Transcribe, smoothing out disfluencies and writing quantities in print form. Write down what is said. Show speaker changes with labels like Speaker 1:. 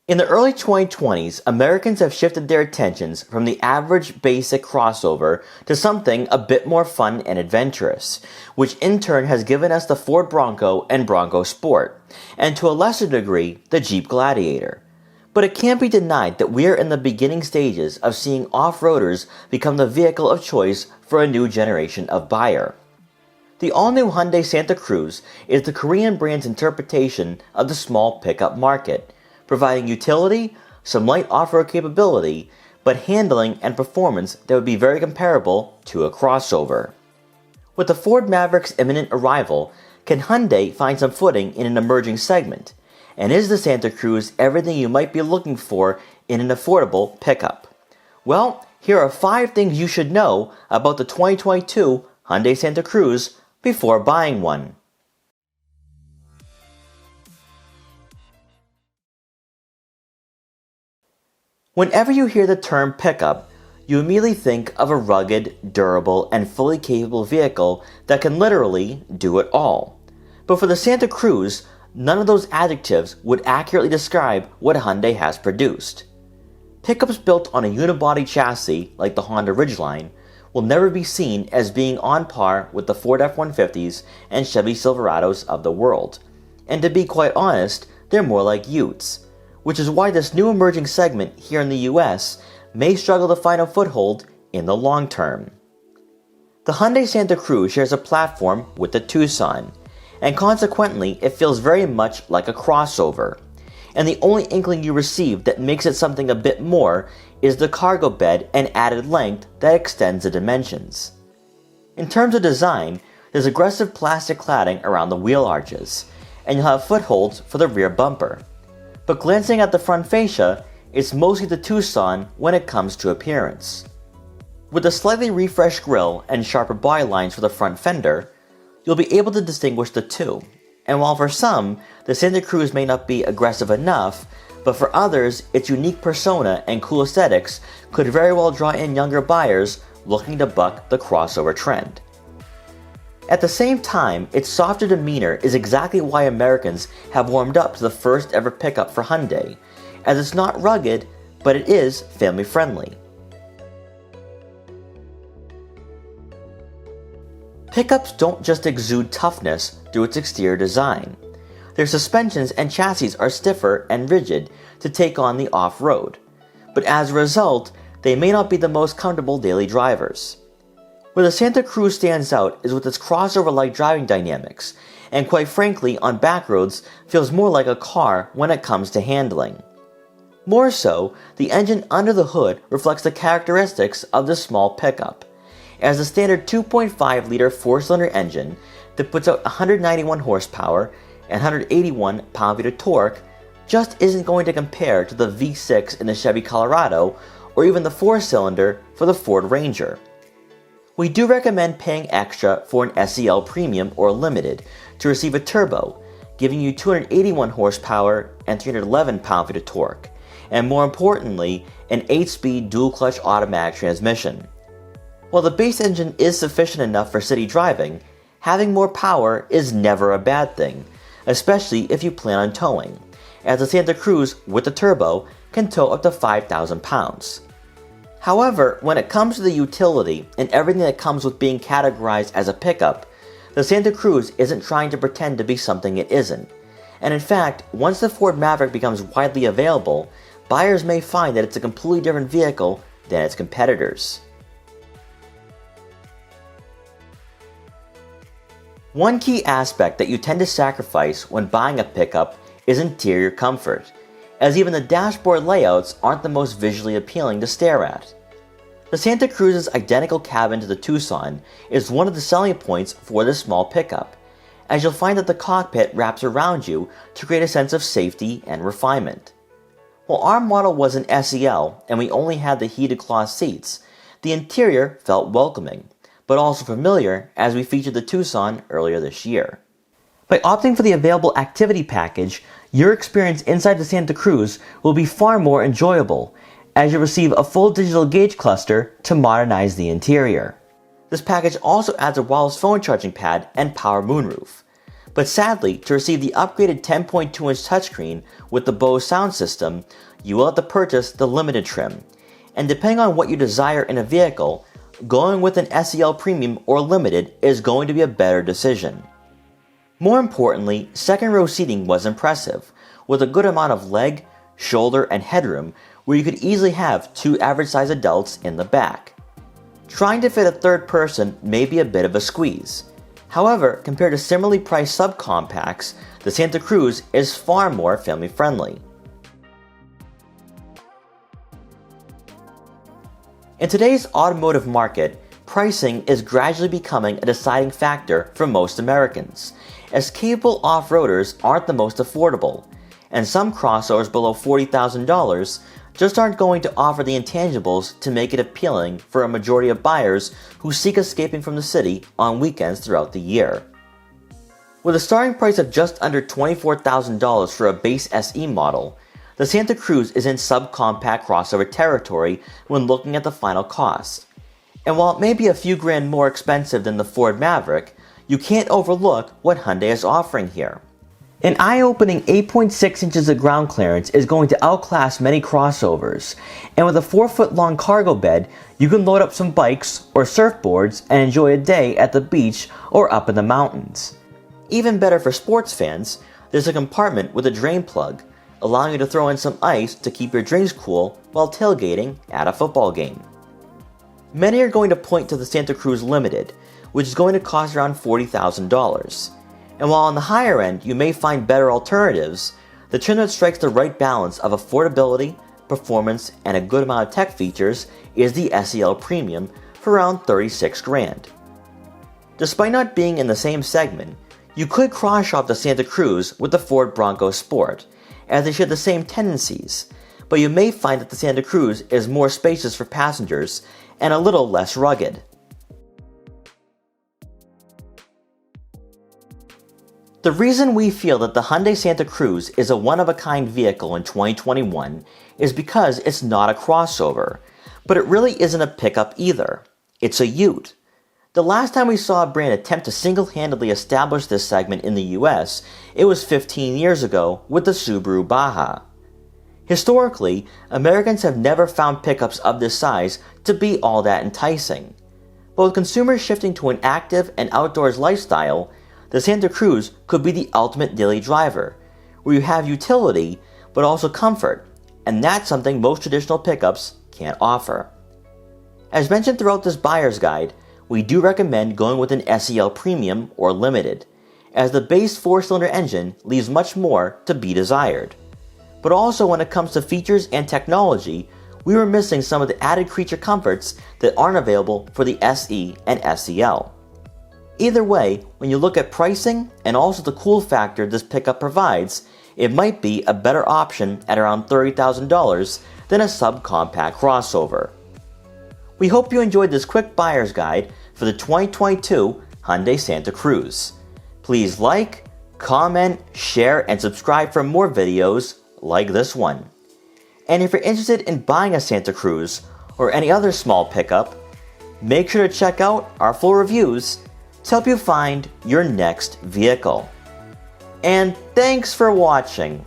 Speaker 1: In the early 2020s, Americans have shifted their attentions from the average basic crossover to something a bit more fun and adventurous, which in turn has given us the Ford Bronco and Bronco Sport, and to a lesser degree, the Jeep Gladiator. But it can't be denied that we are in the beginning stages of seeing off-roaders become the vehicle of choice for a new generation of buyer. The all-new Hyundai Santa Cruz is the Korean brand's interpretation of the small pickup market, providing utility, some light off-road capability, but handling and performance that would be very comparable to a crossover. With the Ford Maverick's imminent arrival, can Hyundai find some footing in an emerging segment? And is the Santa Cruz everything you might be looking for in an affordable pickup? Well, here are 5 things you should know about the 2022 Hyundai Santa Cruz before buying one. Whenever you hear the term pickup, you immediately think of a rugged, durable, and fully capable vehicle that can literally do it all. But for the Santa Cruz, none of those adjectives would accurately describe what Hyundai has produced. Pickups built on a unibody chassis like the Honda Ridgeline will never be seen as being on par with the Ford F-150s and Chevy Silverados of the world. And to be quite honest, they're more like utes, which is why this new emerging segment here in the US may struggle to find a foothold in the long term. The Hyundai Santa Cruz shares a platform with the Tucson, and consequently it feels very much like a crossover. And the only inkling you receive that makes it something a bit more is the cargo bed and added length that extends the dimensions. In terms of design, there's aggressive plastic cladding around the wheel arches, and you'll have footholds for the rear bumper. But glancing at the front fascia, it's mostly the Tucson when it comes to appearance. With a slightly refreshed grille and sharper body lines for the front fender, you'll be able to distinguish the two. And while for some, the Santa Cruz may not be aggressive enough, but for others, its unique persona and cool aesthetics could very well draw in younger buyers looking to buck the crossover trend. At the same time, its softer demeanor is exactly why Americans have warmed up to the first ever pickup for Hyundai, as it's not rugged, but it is family friendly. Pickups don't just exude toughness through its exterior design. Their suspensions and chassis are stiffer and rigid to take on the off-road, but as a result, they may not be the most comfortable daily drivers. Where the Santa Cruz stands out is with its crossover-like driving dynamics, and quite frankly, on back roads, feels more like a car when it comes to handling. More so, the engine under the hood reflects the characteristics of the small pickup, as the standard 2.5-liter 4-cylinder engine that puts out 191 horsepower and 181 pound-feet of torque just isn't going to compare to the V6 in the Chevy Colorado or even the 4-cylinder for the Ford Ranger. We do recommend paying extra for an SEL Premium or Limited to receive a turbo, giving you 281 horsepower and 311 pound-feet of torque, and more importantly, an 8-speed dual-clutch automatic transmission. While the base engine is sufficient enough for city driving, having more power is never a bad thing, especially if you plan on towing, as the Santa Cruz with the turbo can tow up to 5,000 pounds. However, when it comes to the utility and everything that comes with being categorized as a pickup, the Santa Cruz isn't trying to pretend to be something it isn't. And in fact, once the Ford Maverick becomes widely available, buyers may find that it's a completely different vehicle than its competitors. One key aspect that you tend to sacrifice when buying a pickup is interior comfort, as even the dashboard layouts aren't the most visually appealing to stare at. The Santa Cruz's identical cabin to the Tucson is one of the selling points for this small pickup, as you'll find that the cockpit wraps around you to create a sense of safety and refinement. While our model was an SEL and we only had the heated cloth seats, the interior felt welcoming, but also familiar as we featured the Tucson earlier this year. By opting for the available activity package, your experience inside the Santa Cruz will be far more enjoyable, as you receive a full digital gauge cluster to modernize the interior. This package also adds a wireless phone charging pad and power moonroof. But sadly, to receive the upgraded 10.2-inch touchscreen with the Bose sound system, you will have to purchase the limited trim. And depending on what you desire in a vehicle, going with an SEL Premium or Limited is going to be a better decision. More importantly, second row seating was impressive, with a good amount of leg, shoulder, and headroom where you could easily have two average-sized adults in the back. Trying to fit a third person may be a bit of a squeeze. However, compared to similarly priced subcompacts, the Santa Cruz is far more family-friendly. In today's automotive market, pricing is gradually becoming a deciding factor for most Americans, as capable off-roaders aren't the most affordable, and some crossovers below $40,000 just aren't going to offer the intangibles to make it appealing for a majority of buyers who seek escaping from the city on weekends throughout the year. With a starting price of just under $24,000 for a base SE model, the Santa Cruz is in subcompact crossover territory when looking at the final cost. And while it may be a few grand more expensive than the Ford Maverick, you can't overlook what Hyundai is offering here. An eye-opening 8.6 inches of ground clearance is going to outclass many crossovers, and with a 4-foot-long cargo bed, you can load up some bikes or surfboards and enjoy a day at the beach or up in the mountains. Even better for sports fans, there's a compartment with a drain plug, allowing you to throw in some ice to keep your drinks cool while tailgating at a football game. Many are going to point to the Santa Cruz Limited, which is going to cost around $40,000. And while on the higher end you may find better alternatives, the trim that strikes the right balance of affordability, performance, and a good amount of tech features is the SEL Premium for around $36 grand. Despite not being in the same segment, you could cross-shop the Santa Cruz with the Ford Bronco Sport, as they share the same tendencies, but you may find that the Santa Cruz is more spacious for passengers and a little less rugged. The reason we feel that the Hyundai Santa Cruz is a one-of-a-kind vehicle in 2021 is because it's not a crossover, but it really isn't a pickup either. It's a ute. The last time we saw a brand attempt to single-handedly establish this segment in the US, it was 15 years ago with the Subaru Baja. Historically, Americans have never found pickups of this size to be all that enticing. But with consumers shifting to an active and outdoors lifestyle, the Santa Cruz could be the ultimate daily driver, where you have utility but also comfort, and that's something most traditional pickups can't offer. As mentioned throughout this buyer's guide, we do recommend going with an SEL Premium or Limited, as the base 4-cylinder engine leaves much more to be desired. But also when it comes to features and technology, we were missing some of the added creature comforts that aren't available for the SE and SEL. Either way, when you look at pricing and also the cool factor this pickup provides, it might be a better option at around $30,000 than a subcompact crossover. We hope you enjoyed this quick buyer's guide for the 2022 Hyundai Santa Cruz. Please like, comment, share, and subscribe for more videos like this one. And if you're interested in buying a Santa Cruz or any other small pickup, make sure to check out our full reviews to help you find your next vehicle. And thanks for watching.